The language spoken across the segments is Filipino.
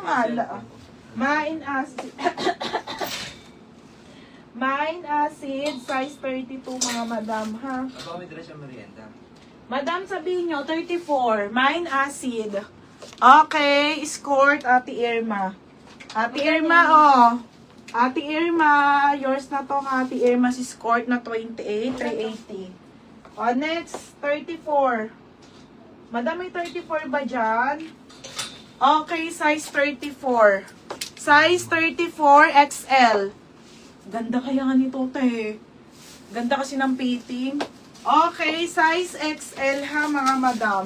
Bahala. Mine acid. Mine acid, size 32 mga madam, ha? Ako may dress yung merienda. Madam, sabihin nyo, 34. Mine acid. Okay, escort, Ate Irma. Ate Irma, oh. Ate Irma, yours na to, Ate Irma, si escort na 28, 380. Oh, next, 34. Madam, may 34 ba dyan? Okay, size 34. Size 34 XL. Ganda kaya nga nito, te. Ganda kasi ng fitting. Okay, size XL ha, mga madam.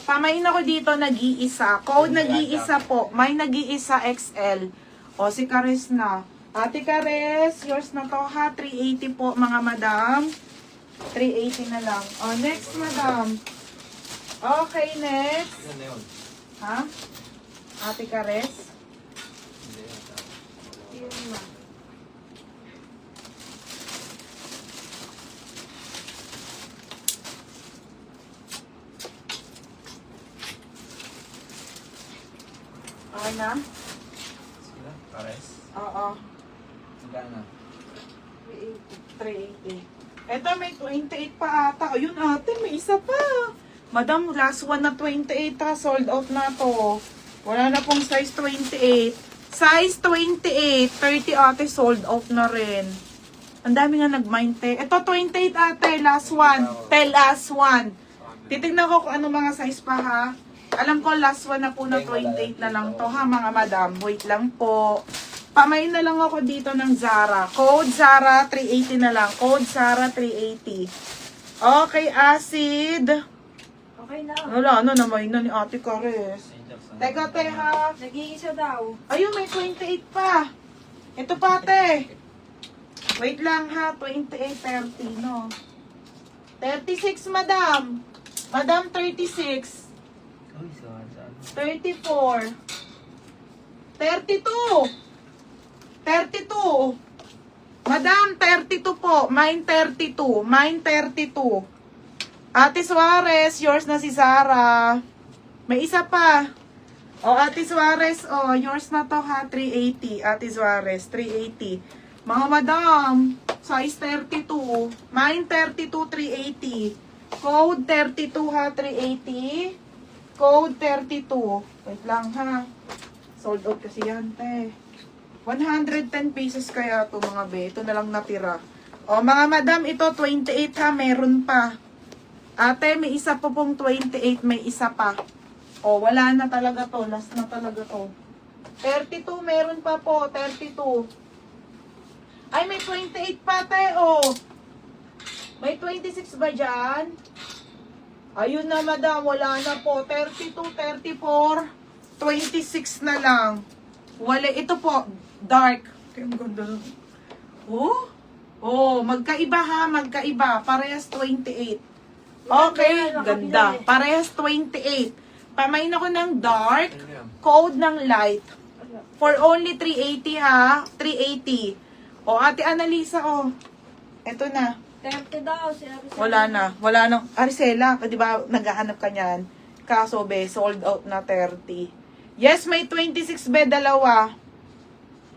Pamain ako dito, nag-iisa. Code nag-iisa po. May nag-iisa XL. O, si Kares na. Ate Kares, yours na to ha. 380 po, mga madam. 380 na lang. O, next, madam. Okay, next. Yan na yun. Ha? Ate Kares? Hindi yata. Yun na. Okay na? Sige na, pares. Oo. Magkano? 380. Eto, may 28 pa ata. Ayun ate, may isa pa. Madam, last one na 28 ha. Sold out na to. Wala na pong size 28. Size 28. 30 ate, sold out na rin. Ang dami nga nag-mind te. Ito, 28 ate. Last one. Tell us one. Titignan ko kung ano mga size pa ha. Alam ko last one na po na 28 na lang to ha mga madam. Wait lang po. Pamain na lang ako dito ng Zara. Code Zara 380 na lang. Code Zara 380. Okay, acid. Okay na. Wala, ano naman na ni Ate Kares. Teka, te ha. Nag-iisa daw. Ayun, may 28 pa. Ito pa, te. Wait lang ha. 28, 30, no? 36, madam. Madam, 36. Uy, saan? 34. 32. 32. Madam, 32 po. Mine 32. Mine 32. Ate Suarez, yours na si Zara. May isa pa. O, Ate Suarez, o, yours na to ha, 380. Ate Suarez, 380. Mga madam, size 32. Mine 32, 380. Code 32 ha, 380. Code 32. Wait lang ha. Sold out kasi yan, te. 110 pesos kaya to mga be. Ito na lang natira. O, mga madam, ito 28 ha, meron pa. Ate, may isa po pong 28, may isa pa. O, wala na talaga to. Last na talaga to. 32, meron pa po. 32. Ay, may 28 pa, te. O. May 26 ba dyan? Ayun na, madam. Wala na po. 32, 34, 26 na lang. Wala. Ito po, dark. Ang ganda. Oh? Oh, magkaiba ha. Magkaiba. Parehas 28. Okay, ganda. Parehas 28. Pamain ako ng dark, code ng light. For only 380 ha. 380. O, Ate Annalisa, o. Eto na. 30 daw. Sinabi sa Wala na. Wala na. Arcela, di ba naghahanap ka niyan? Kaso, be, sold out na 30. Yes, may 26, be, dalawa.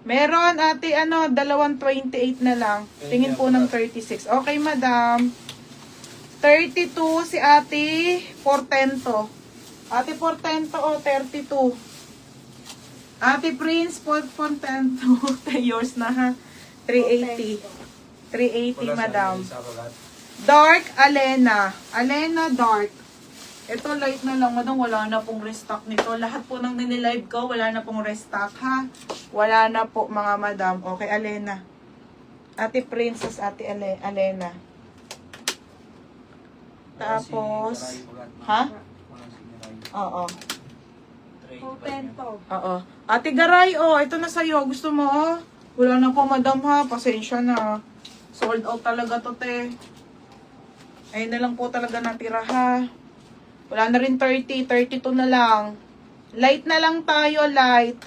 Meron, ate, ano, dalawang 28 na lang. Tingin po ng 36. Okay, madam. 32 si ate Portento. Ate Portento, o, 32. Ate Prince Portento. Yours na, ha? 380. 380, madam. Dark, Alena. Alena, dark. Ito, light na lang, madam. Wala na pong restock nito. Lahat po ng nililive ko, wala na pong restock, ha? Wala na po, mga madam. Okay, Alena. Ate Princess, Ate Alena. Tapos, ha? Oo. Portento. Oo. Ate Garay, oh, ito na sa'yo. Gusto mo, oh? Wala na po, madam, ha? Pasensya na. Sold out talaga to, te. Ayun na lang po talaga natira, ha? Wala na rin 30. 32 na lang. Light na lang tayo, light.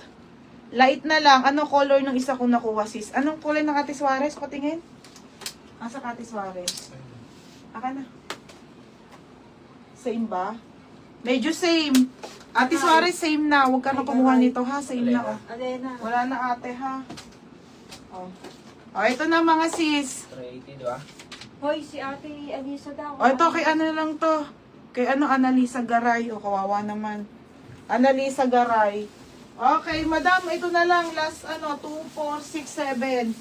Light na lang. Ano color ng isa kong nakuha, sis? Anong kulay ng Ate Suarez? Patingin. Asa ka, Ate Suarez? Aka na. Same ba? Medyo same. Ate Suarez, same na. Huwag ka na kumuha nito ha. Same na oh. Alena. Wala na ate ha. Oh. Oh, ito na mga sis. 380, di ba? Hoy, si Ate Alisa daw. Oh, ito kay ano lang to. Kay ano, Annalisa Garay. O, kawawa naman. Annalisa Garay. Okay, madam, ito na lang. Last, 2, 4, 6, 7.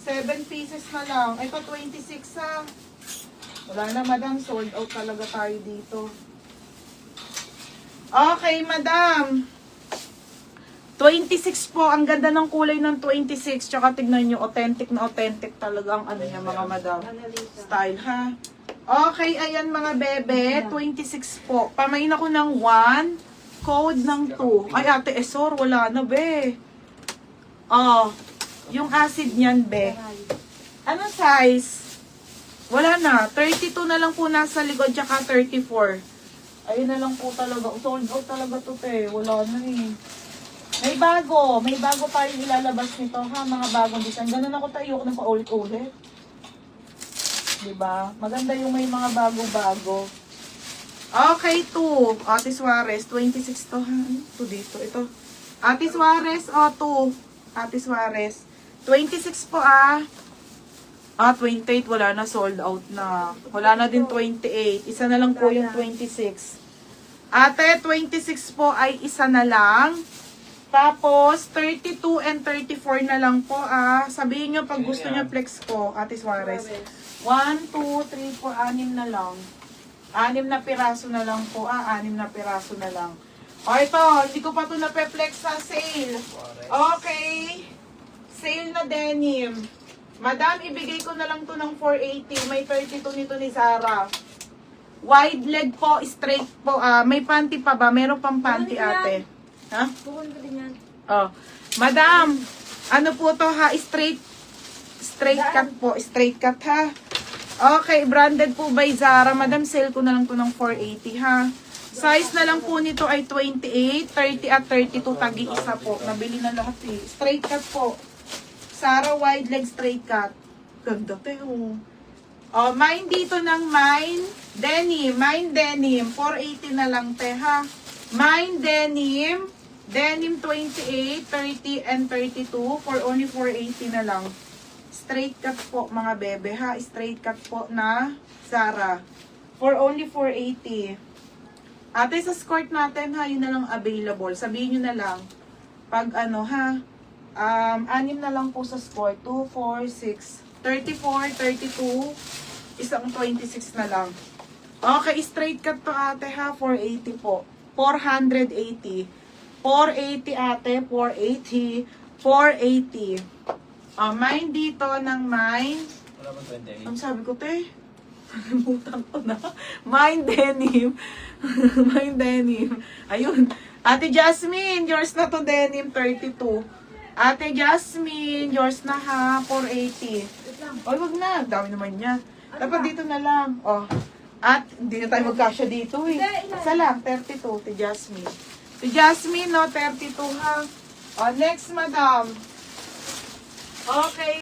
7 pieces na lang. Ito, 26 ha. Wala na, madam. Sold out talaga tayo dito. Okay, madam. 26 po. Ang ganda ng kulay ng 26. Tsaka tignan nyo, authentic na authentic talaga ang ano niya, mga madam. Annalisa. Style, ha? Okay, ayan mga bebe. 26 po. Pamain ako ng 1. Code ng 2. Ay, ate Esor, wala na, be. Oh, yung acid niyan, be. Ano size? Wala na. 32 na lang po nasa likod, tsaka 34. Ayun na lang po talaga. Sold out talaga to, te. Wala na eh. May bago. May bago tayong ilalabas nito, ha? Mga bagong design. Ganun ako tayo. Ayoko na pa-ulit-ulit. Diba? Maganda yung may mga bago-bago. Okay, 2. Ate Suarez, 26 to, ha? Ito dito. Ito. Ate Suarez, 2. Ate Suarez. 26 po, ah. 28. Wala na. Sold out na. Wala na din 28. Isa na lang po yung 26. Ate, 26 po ay isa na lang. Tapos, 32 and 34 na lang po, ah. Sabihin nyo pag gusto nyo flex ko, Ate Suarez. 1, 2, 3, 4, 6 na lang. 6 na piraso na lang po, ah. 6 na piraso na lang. O, ito. Hindi ko pa ito na-flex sa sale. Okay. Sale na denim. Madam, ibigay ko na lang to ng 480. May 32 nito ni Zara. Wide leg po, straight po. May panty pa ba? Meron pang panty, ate. Ha? Bukod ko din yan. Oh. Madam, ano po to ha? Straight cut po. Straight cut ha. Okay, branded po by Zara. Madam, sale ko na lang to ng 480 ha. Size na lang po nito ay 28, 30 at 32. Tagi isa po. Nabili na lahat eh. Straight cut po. Zara wide leg straight cut. Ganda te oh. Oh, mine dito ng mine denim. Mine denim. 480 na lang te ha. Mine denim. Denim 28, 30, and 32 for only 480 na lang. Straight cut po mga bebe ha. Straight cut po na Zara. For only 480. Ate, sa skirt natin ha, yun na lang available. Sabihin nyo na lang. Pag ano ha, 6 na lang po sa skirt. 2, 4, 6, 34, 32, isang 26 na lang. Okay, straight cut to ate ha, 480 po. 480. 480 ate, 480, 480. Mine dito ng mine. Wala ba 28? Ang sabi ko, te, nalimutan ko na. Mine denim. Mine denim. Ayun. Ate Jasmine, yours na to denim, 32. Ate Jasmine, yours na ha, 480. Oy, wag na. Dami naman niya. Dapat dito na lang. Oh. At hindi na tayo magkasya dito eh. Isa lang, 32. Ate Jasmine. Si Jasmine, no, 32 ha. O, next, madam. Okay.